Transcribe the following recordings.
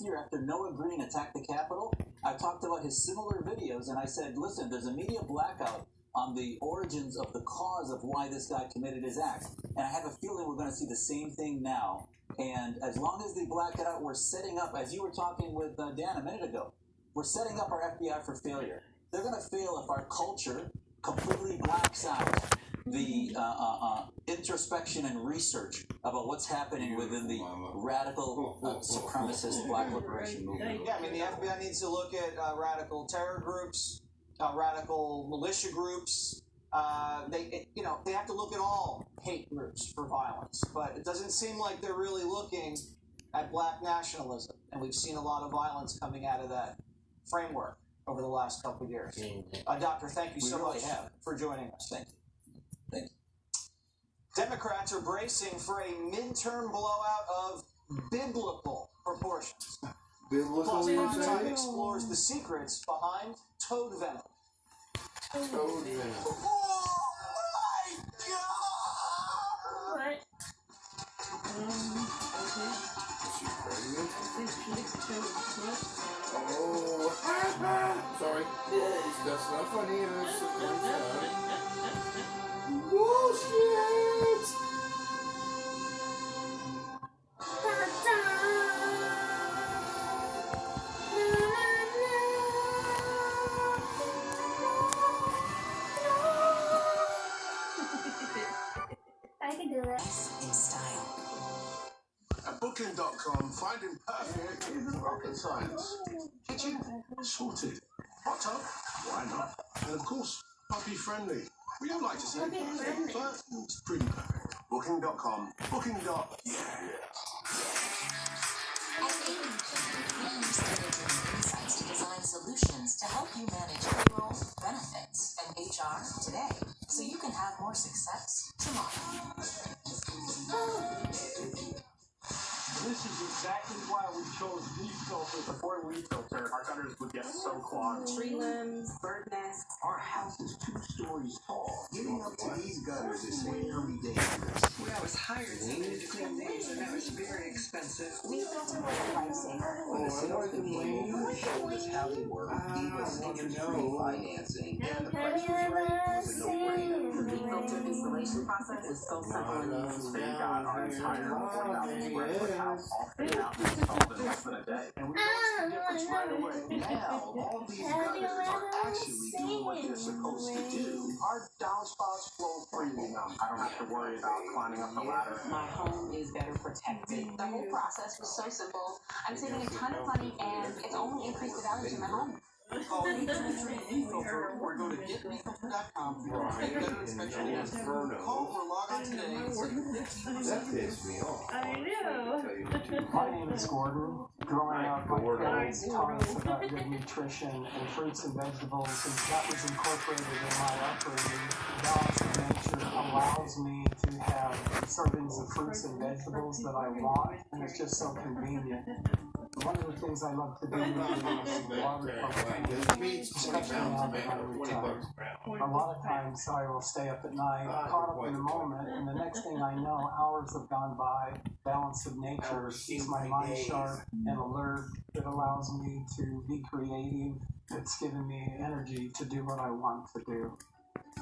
last year after Noah Green attacked the Capitol, I talked about his similar videos, and I said, listen, there's a media blackout on the origins of the cause of why this guy committed his act. And I have a feeling we're going to see the same thing now. And as long as they black it out, we're setting up, as you were talking with Dan a minute ago, we're setting up our FBI for failure. They're going to fail if our culture completely blacks out the introspection and research about what's happening within the radical supremacist black liberation movement. Yeah, I mean, the FBI needs to look at radical terror groups, radical militia groups. They have to look at all hate groups for violence, but it doesn't seem like they're really looking at black nationalism, and we've seen a lot of violence coming out of that framework over the last couple of years. Doctor, thank you so much for joining us. Thank you. Thank you. Democrats are bracing for a midterm blowout of biblical proportions. Plus, Primetime explores the secrets behind toad venom. Toad venom. Oh my God! What? Oh, sorry. That's not funny. Bullshit! I can do this. In style. At Booking.com, finding perfect isn't rocket science. Kitchen? Sorted. Hot tub? Why not? And of course, puppy friendly. We don't like to say perfect, but it's pretty perfect. Booking.com. Booking.yeah. At ADP, we use data-driven insights to design solutions to help you manage payroll, benefits, and HR today, so you can have more success tomorrow. This is exactly why we chose Deep Filter. Before we filter, our gutters would get so clogged. Tree limbs, bird nests. Our house is 2 stories tall. Getting up to these gutters is very dangerous. When I was hired somebody to clean these, and that was very expensive. We filter like a lifesaver. When the salesman came and showed us how they work, gave us interest-free financing, and the price was right, it was a no-brainer. The Deep Filter installation process is so simple and easy. So you got our entire 4,000 square foot house all figured out and installed in less than a day. And we noticed the difference right away. Now, all these gutters are actually doing what they're supposed to do. Our downspouts flow freely now. I don't have to worry about climbing up the ladder. My home is better protected. The whole process was so simple. I'm saving a ton of money, and it's only increased the value to my home. Call 833-E-FILTER or go to getmefilter.com for a free gutter inspection and call or log on today. That pissed me off. I know. My name is Gordon. Growing up, my parents taught us about good nutrition and fruits and vegetables, and that was incorporated in my upbringing. Balance of nature allows me to have servings of fruits and vegetables that I want, and it's just so convenient. One of the things I love to do is water pumping, especially now that I'm retired. A lot of times I will stay up at night, caught up in the moment, and the next thing I know, hours have gone by. Balance of nature keeps my mind sharp and alert. It allows me to be creative. It's given me energy to do what I want to do.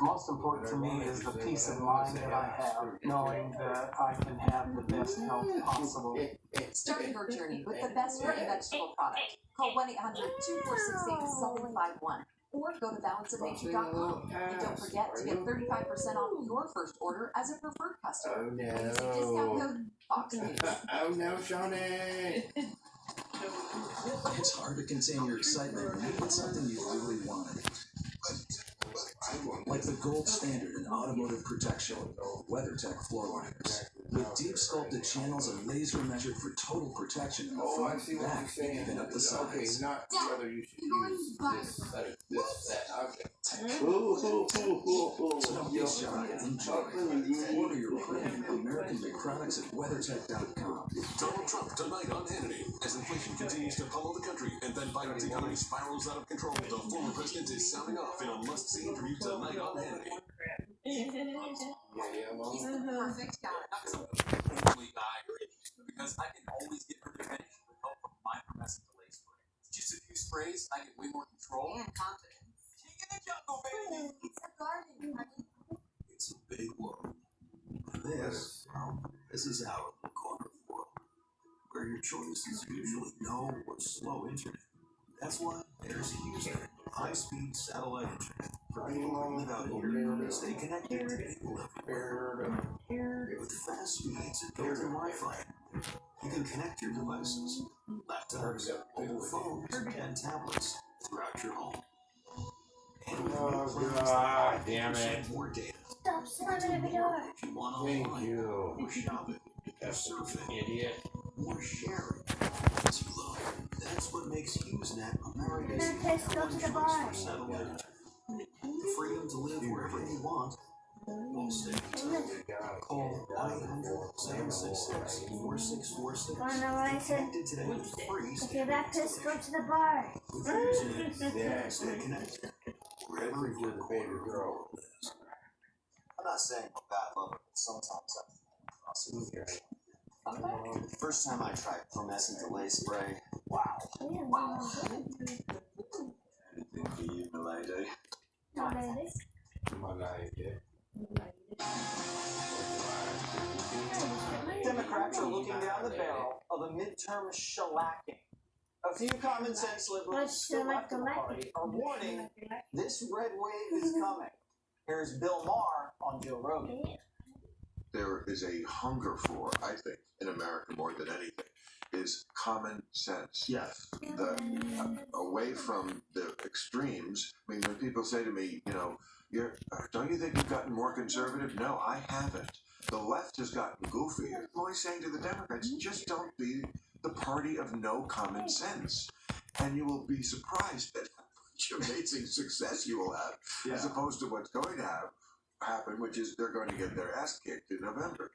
Most important to me is the peace of mind that I have, knowing that I can have the best health possible. Start your journey with the best fruit and vegetable product. Call 1-800-2468-751 or go to balanceofnature.com. And don't forget to get 35% off your first order as a preferred customer. Oh no. Use the discount code Fox News. Oh no, Shawnee. It's hard to contain your excitement when you get something you really wanted. Like the gold standard in automotive protection, WeatherTech floor liners. With deep sculpted channels and laser measured for total protection in the front, back, and even up the sides. Okay, not whether you should use this. Okay. Ooh. So don't be shy. Enjoy. Order your premium American-made products at WeatherTech.com. Donald Trump tonight on Hannity. As inflation continues to pummel the country and then Biden's economy spirals out of control, the former president is sounding off in a must-see interview tonight on Hannity. He's the perfect guy. I agree. Because I can always get revenge with help from my professor. praise, I get way more control. And confidence. King in the jungle, baby. It's a garden, honey. It's a big world. This is our little corner of the world, where your choice is usually no or slow internet. That's why there's HughesNet, high-speed satellite internet for people who live out here and stay connected to people everywhere. With fast speeds and built-in Wi-Fi, you can connect your devices, laptops, mobile phones, and tablets throughout your home. And God damn it. More data. Stop slamming every door. If you want Thank online, you. more shopping, more surfing, Idiot. more sharing. As you love. That's what makes HughesNet America's Let's go to the choice bar. for satellite internet. The freedom to live wherever you want, while staying tuned. Call 1-800-766-4646. Wanna know what I said? Connected today with free. If you're back, let's go to the bar. With HughesNet, stay connected wherever your baby girl lives. I'm not saying I'm bad lover, but sometimes I smooth here. The first time I tried promescent delay spray, wow. Anything for you, milady? Democrats are looking down the barrel of a midterm shellacking. A few common sense liberals still left in the party are warning this red wave is coming. Here's Bill Maher on Joe Rogan. There is a hunger for, I think, in America more than anything, is common sense. Yes. Away from the extremes. I mean, when people say to me, you know, don't you think you've gotten more conservative? No, I haven't. The left has gotten goofy. I'm always saying to the Democrats, just don't be the party of no common sense. And you will be surprised at how much amazing success you will have, as opposed to what's going to happen, which is they're going to get their ass kicked in November.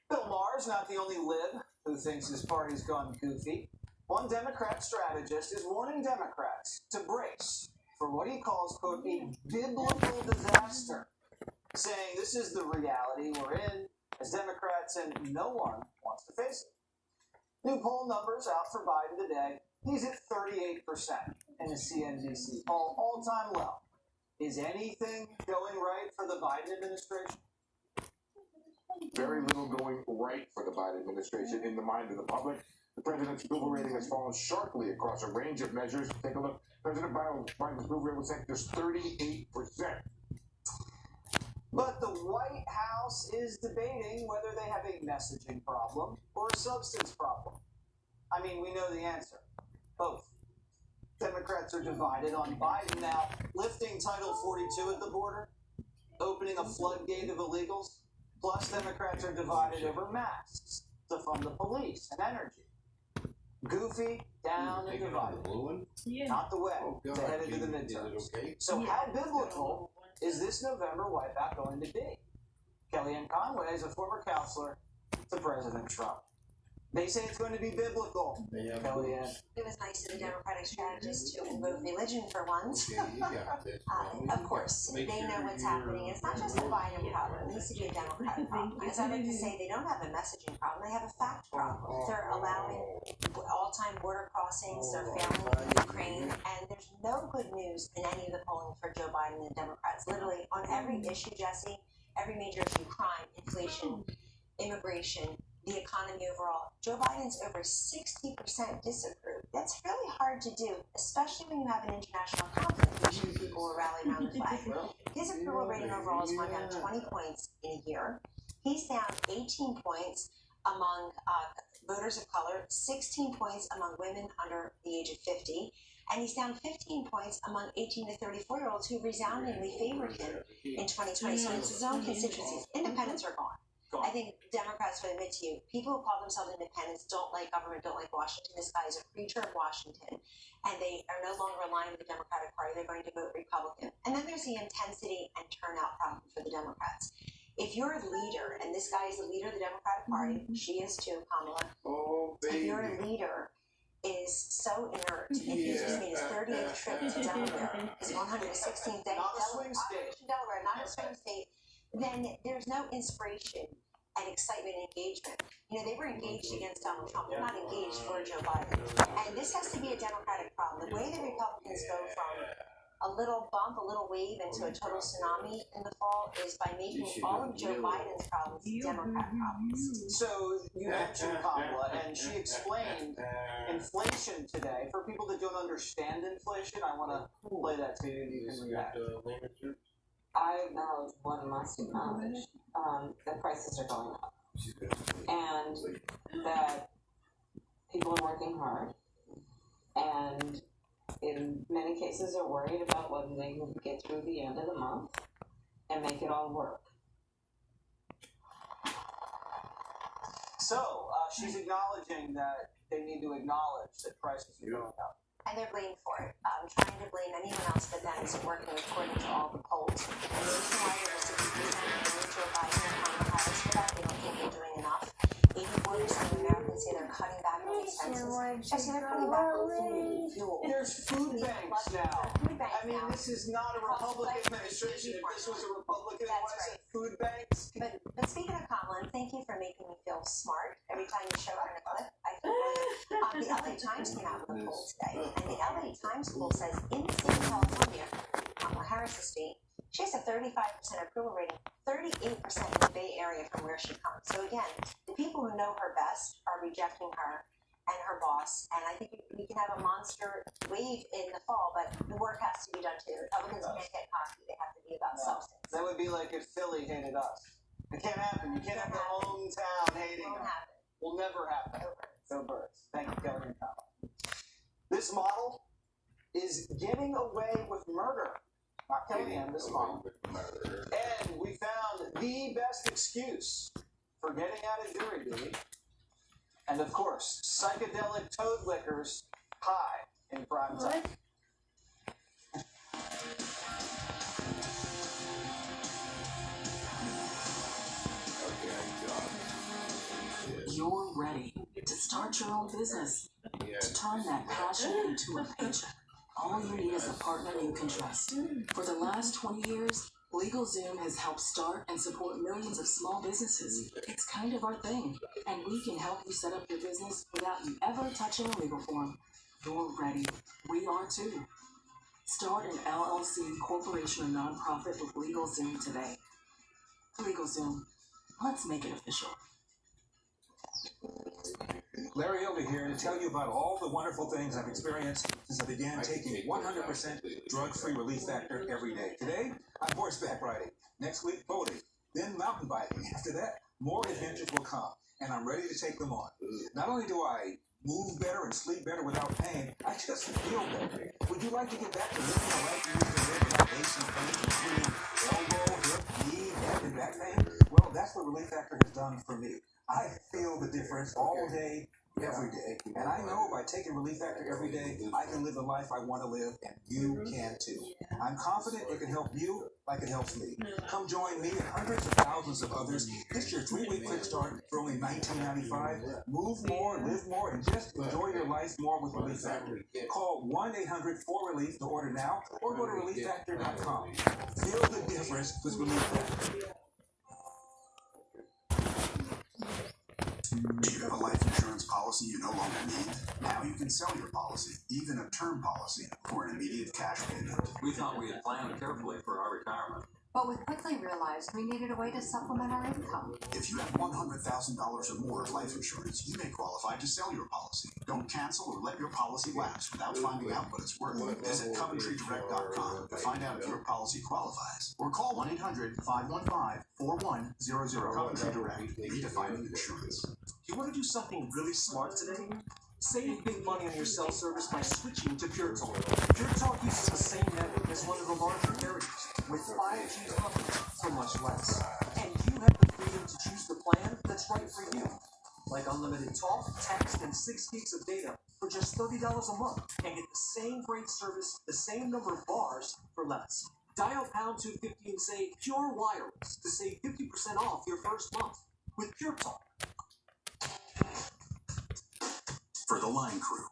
Bill Maher's not the only lib who thinks his party's gone goofy. One Democrat strategist is warning Democrats to brace for what he calls, quote, a biblical disaster, saying this is the reality we're in as Democrats and no one wants to face it. New poll numbers out for Biden today. He's at 38% in the CNBC poll, all-time low. Is anything going right for the Biden administration? Very little going right for the Biden administration in the mind of the public. The president's approval rating has fallen sharply across a range of measures. Take a look. President Biden's approval rating was set to just 38%. But the White House is debating whether they have a messaging problem or a substance problem. I mean, we know the answer. Both. Democrats are divided on Biden now lifting Title 42 at the border, opening a floodgate of illegals. Plus, Democrats are divided over masks to fund the police and energy. Goofy, down, and divided. Not the way to head into the midterms. So how biblical is this November wipeout going to be? Kellyanne Conway is a former counselor to President Trump. They say it's going to be biblical, Kellyanne. It was nice of the Democratic strategists to invoke religion for once. Of course, they know what's happening. It's not just a Biden problem. It needs to be a Democratic problem. As I like to say, they don't have a messaging problem. They have a fact problem. They're allowing all-time border crossings. They're failing in Ukraine. And there's no good news in any of the polling for Joe Biden and the Democrats. Literally, on every issue, Jesse, every major issue, crime, inflation, immigration, the economy overall, Joe Biden's over 60% disapprove. That's really hard to do, especially when you have an international conflict issue. People will rally around the flag. His approval rating overall has gone down 20 points in a year. He's down 18 points among voters of color, 16 points among women under the age of 50, and he's down 15 points among 18 to 34-year-olds who resoundingly favored him in 2020. So it's his own constituencies. Independents are gone. I think Democrats would admit to you, people who call themselves independents don't like government, don't like Washington. This guy is a creature of Washington, and they are no longer aligned with the Democratic Party. They're going to vote Republican. And then there's the intensity and turnout problem for the Democrats. If you're a leader, and this guy is the leader of the Democratic Party, she is too, Kamala. Oh, baby. If your leader is so inert, if he's just made his 38th trip to Delaware, his 116th day, Not a swing state. Delaware, not a swing state, then there's no inspiration and excitement and engagement. You know, they were engaged against Donald Trump. They're not engaged for Joe Biden. And this has to be a Democratic problem. The the way the Republicans go from a little bump, a little wave into a total tsunami in the fall is by making all of Joe Biden's problems Democrat problems. So you mentioned Kamala, and she explained inflation today. For people that don't understand inflation, I want to play that to you and you can react. I acknowledge one must acknowledge that prices are going up and that people are working hard and in many cases are worried about whether they can get through the end of the month and make it all work. So she's acknowledging that they need to acknowledge that prices are going up. And they're blamed for it. Trying to blame anyone else but them isn't working according to all the polls. And the reason why there was 60% blame Joe Biden and Kamala Harris for that, they don't think they're doing enough. 84% of Americans say they're cutting back on expenses. Actually, they're cutting back on food and fuel. There's food banks now. Food banks I mean, this is not a Republican administration. If this was a Republican, it would have said food banks. But speaking of Kamala, and thank you for making me feel smart every time you show her in a clip. I feel really, the LA Times came out with a poll today, and the LA Times poll says in the state of California, Kamala Harris' state, she has a 35% approval rating, 38% in the Bay Area from where she comes. So again, the people who know her best are rejecting her and her boss, and I think we can have a monster wave in the fall, but the work has to be done too. Republicans can't get cocky, they have to be about substance. That would be like if Philly hated us. It can't happen. You can't have the hometown hating us. Will never happen. Go Birds. Thank you, Kelly and Kyle. This model is getting away with murder. Not Kellyanne, this model. And we found the best excuse for getting out of jury duty. And of course, psychedelic toad lickers high in prime time. You're ready to start your own business, to turn that passion into a paycheck. All you need is a partner you can trust. For the last 20 years, LegalZoom has helped start and support millions of small businesses. It's kind of our thing, and we can help you set up your business without you ever touching a legal form. You're ready. We are too. Start an LLC, corporation, or nonprofit with LegalZoom today. LegalZoom. Let's make it official. Larry over here to tell you about all the wonderful things I've experienced since I began taking 100% drug-free Relief Factor every day. Today, I'm horseback riding. Next week, boating. Then mountain biking. After that, more adventures will come, and I'm ready to take them on. Not only do I move better and sleep better without pain, I just feel better. Would you like to get back to living the life you used to live without aches and pains, including elbow, hip, knee, neck, and back pain? Well, that's what Relief Factor has done for me. I feel the difference all day, every day. And I know by taking Relief Factor every day, I can live the life I want to live, and you can too. I'm confident it can help you like it helps me. Come join me and hundreds of thousands of others. Get your 3-week quick start for only $19.95. Move more, live more, and just enjoy your life more with Relief Factor. Call 1-800-4RELIEF to order now, or go to ReliefFactor.com. Feel the difference with Relief Factor. Do you have a life insurance policy you no longer need? Now you can sell your policy, even a term policy, for an immediate cash payment. We thought we had planned carefully for our retirement. But we quickly realized we needed a way to supplement our income. If you have $100,000 or more of life insurance, you may qualify to sell your policy. Don't cancel or let your policy lapse without finding out what it's worth. Visit CoventryDirect.com to find out if your policy qualifies. Or call 1-800-515-4100. Coventry Direct, redefining insurance. Do you want to do something really smart today? Save big money on your cell service by switching to Pure Talk. Pure Talk uses the same network as one of the larger carriers, with 5G coverage for much less. And you have the freedom to choose the plan that's right for you. Like unlimited talk, text, and 6 gigs of data for just $30 a month, and get the same great service, the same number of bars for less. Dial pound 250 and say Pure Wireless to save 50% off your first month with Pure Talk. For the line crew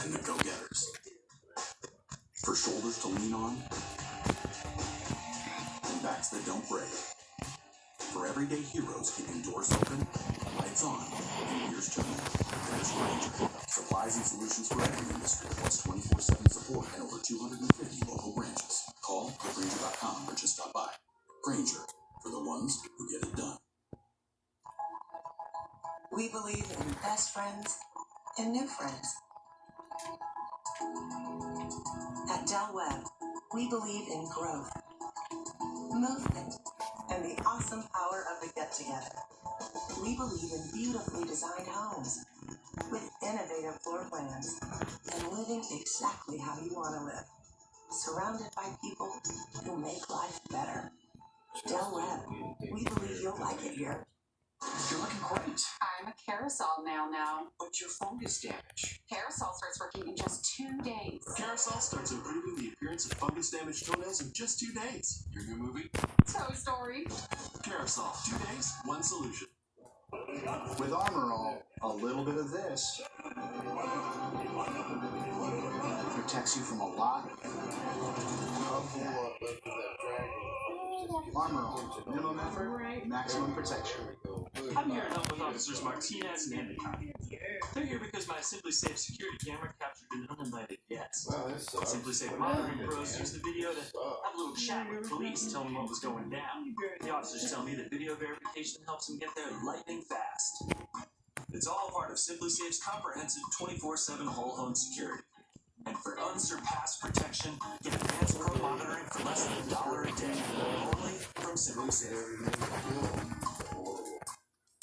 and the go-getters. For shoulders to lean on and backs that don't break. For everyday heroes keeping doors open, lights on, and ears tuned. There's Ranger, supply advising solutions for every industry, plus 24/7 support and over 250 local branches. Call Grainger.com or just stop by. Grainger, for the ones who get it done. We believe in best friends and new friends. At Del Webb, we believe in growth, movement, and the awesome power of the get-together. We believe in beautifully designed homes with innovative floor plans and living exactly how you want to live, surrounded by people who make life better. Del Webb, we believe you'll like it here. You're looking great. I'm a Carousel now. But your fungus damage. Carousel starts working in just 2 days. Carousel starts improving the appearance of fungus-damaged toenails in just 2 days. Your new movie? Toe Story. Carousel. 2 days, 1 solution. With Armor All, a little bit of this protects you from a lot. Armor All, minimum effort, maximum protection. I'm here to help with Officers Martinez and Endicott. They're here because my SimpliSafe security camera captured an uninvited guest. SimpliSafe monitoring pros used the video to have a little chat with police, tell them what was going down. The officers tell me that video verification helps them get there lightning fast. It's all part of SimpliSafe's comprehensive 24/7 whole home security. And for unsurpassed protection, get advanced pro monitoring for less than $1 a day. Only from SimpliSafe.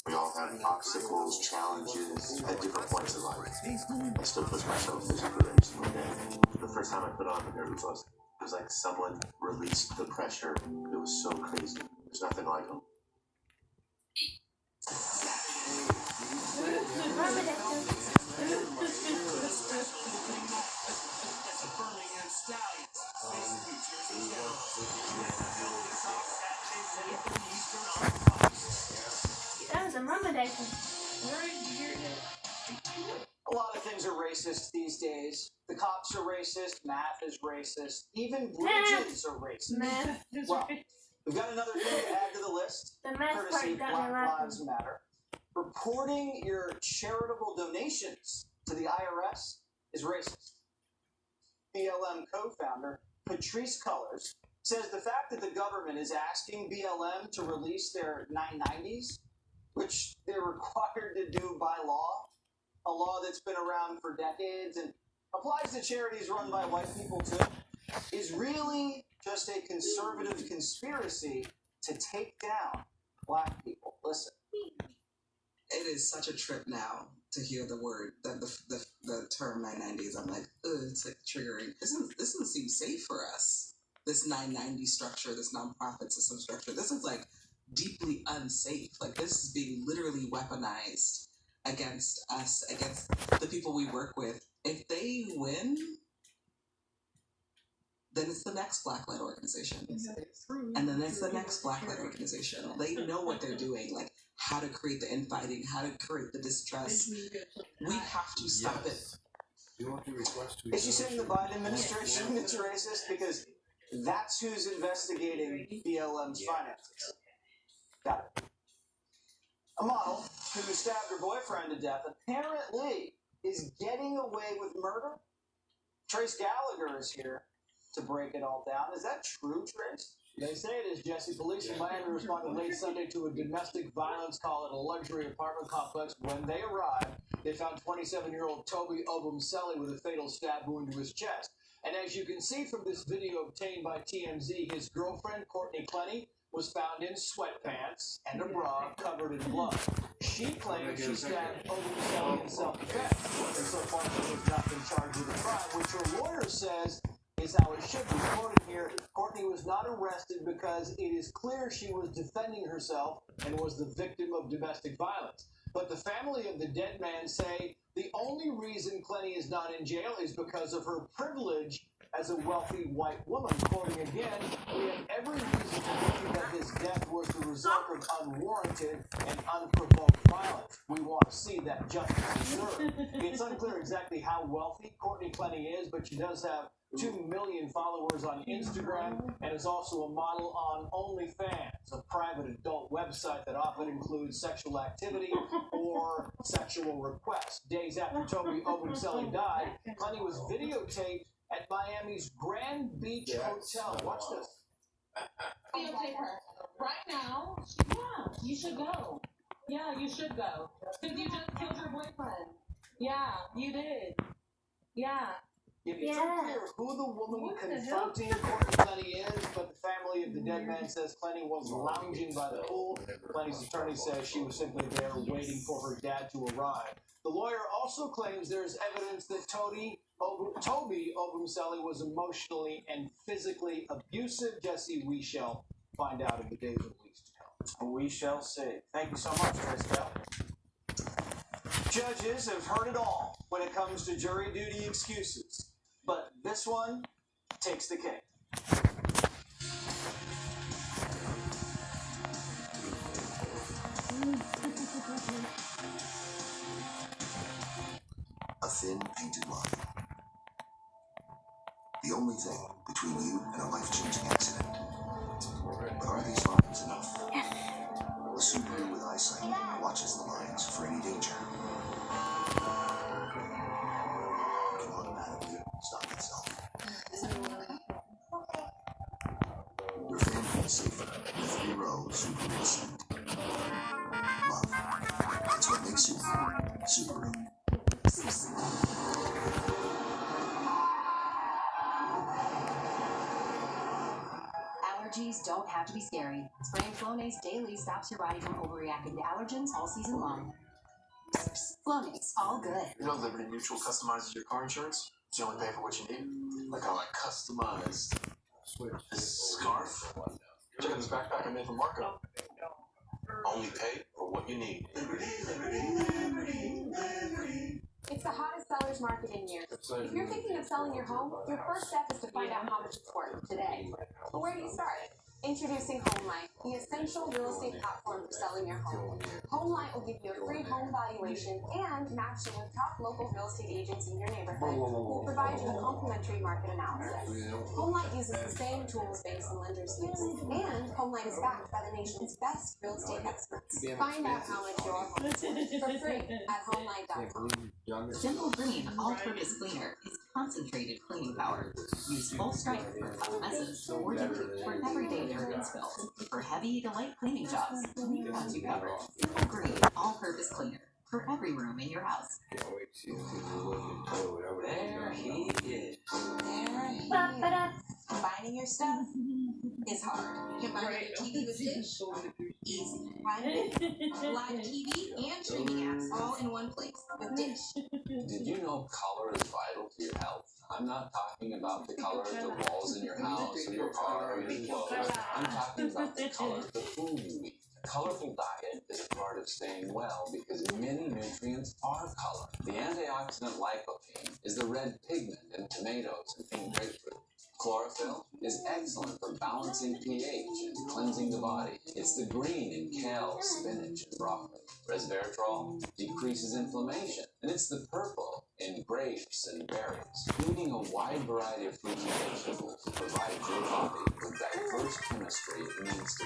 We all have obstacles, challenges at different points in life. I still push myself physically every single day. The first time I put on the Nervous was, it was like someone released the pressure. It was so crazy. There's nothing like them. That was a mummadation. A lot of things are racist these days. The cops are racist, math is racist, even bridges are racist. Math. Well, we've got another thing to add to the list, The math courtesy part of got me Black laughing. Lives Matter. Reporting your charitable donations to the IRS is racist. BLM co-founder Patrisse Cullors says the fact that the government is asking BLM to release their 990s, which they're required to do by law, a law that's been around for decades and applies to charities run by white people too, is really just a conservative conspiracy to take down black people. Listen. It is such a trip now to hear the word, the term 990s. I'm like, ugh, it's like triggering. This doesn't seem safe for us. This 990 structure, this nonprofit system structure, this is like deeply unsafe. Like this is being literally weaponized against us, against the people we work with. If they win, then it's the next Black-led organization. And then it's the next Black-led organization. They know what they're doing, like how to create the infighting, how to create the distrust. We have to stop it. Is she saying the Biden administration is racist? Because that's who's investigating BLM's finances. Got it. A model who stabbed her boyfriend to death apparently is getting away with murder. Trace Gallagher is here to break it all down. Is that true, Trace? They say it is, Jesse. Police in Miami responded late Sunday to a domestic violence call at a luxury apartment complex. When they arrived, they found 27-year-old Toby Obumseli with a fatal stab wound to his chest. And as you can see from this video obtained by TMZ, his girlfriend, Courtney Clenny, was found in sweatpants and a bra covered in blood. She claims she stabbed Obumseli in self-defense, and so far she has not been charged with a crime, which her lawyer says is how it should be. Quoted here, Courtney was not arrested because it is clear she was defending herself and was the victim of domestic violence. But the family of the dead man say the only reason Clenny is not in jail is because of her privilege as a wealthy white woman. Quoting again, we have every reason to believe that his death was the result of unwarranted and unprovoked violence. We want to see that justice is served. It's unclear exactly how wealthy Courtney Clenny is, but she does have 2 million followers on Instagram, and is also a model on OnlyFans, a private adult website that often includes sexual activity or sexual requests. Days after Toby Obumseli died, Plenty was videotaped at Miami's Grand Beach Hotel. Watch this. Videotape her right now. Yeah, you should go. Yeah, you should go. Because you just killed your boyfriend. Yeah, you did. Yeah. It's unclear who the woman confronting Courtney Plenty is, but the family of the dead man says Plenty was lounging by the pool. Plenty's attorney says she was simply there waiting for her dad to arrive. The lawyer also claims there's evidence that Toby Obumseli was emotionally and physically abusive. Jesse, we shall find out in the days and weeks to come. We shall see. Thank you so much, Trace Bell. Judges have heard it all when it comes to jury duty excuses, but this one takes the cake. A thin, painted line. The only thing between you and a life-changing accident. But are these lines enough? A Subaru with eyesight watches the lines for any danger. It can automatically stop itself. Your family is safer with 3-row Subaru Ascent. Love. That's what makes Subaru Subaru. Allergies don't have to be scary. Spraying Flonase daily stops your body from overreacting to allergens all season long. Flonase, all good. You know Liberty Mutual customizes your car insurance? So you only pay for what you need. Like how I customized this scarf. Check out this backpack I made for Marco. Only pay for what you need. Liberty, Liberty, Liberty, Liberty. It's the hottest seller's market in years. If you're thinking of selling your home, your first step is to find out how much it's worth today. But where do you start? Introducing HomeLight, the essential real estate platform for selling your home. HomeLight will give you a free home valuation and match you with top local real estate agents in your neighborhood who will provide you with complimentary market analysis. HomeLight uses the same tools banks and lenders use, and HomeLight is backed by the nation's best real estate experts. Find out how much your home is worth for free at HomeLight.com. Simple Green All-Purpose Cleaner is concentrated cleaning power. Use full strength for tough messes or deep for everyday dirt and spills. For heavy to light cleaning jobs, we've got you covered. Simple Green All-Purpose Cleaner for every room in your house. There he is. There he is. Combining your stuff is hard. Combining your TV with Dish, easy. Live TV and streaming apps all in one place with Dish. Did you know color is vital to your health? I'm not talking about the color of the walls in your house or your car or your clothes. I'm talking about the color of the food you eat. A colorful diet is a part of staying well because many nutrients are color. The antioxidant lycopene is the red pigment in tomatoes and pink grapefruit. Chlorophyll is excellent for balancing pH and cleansing the body. It's the green in kale, spinach, and broccoli. Resveratrol decreases inflammation. And it's the purple in grapes and berries. Eating a wide variety of fruits and vegetables provides your body with diverse chemistry it needs to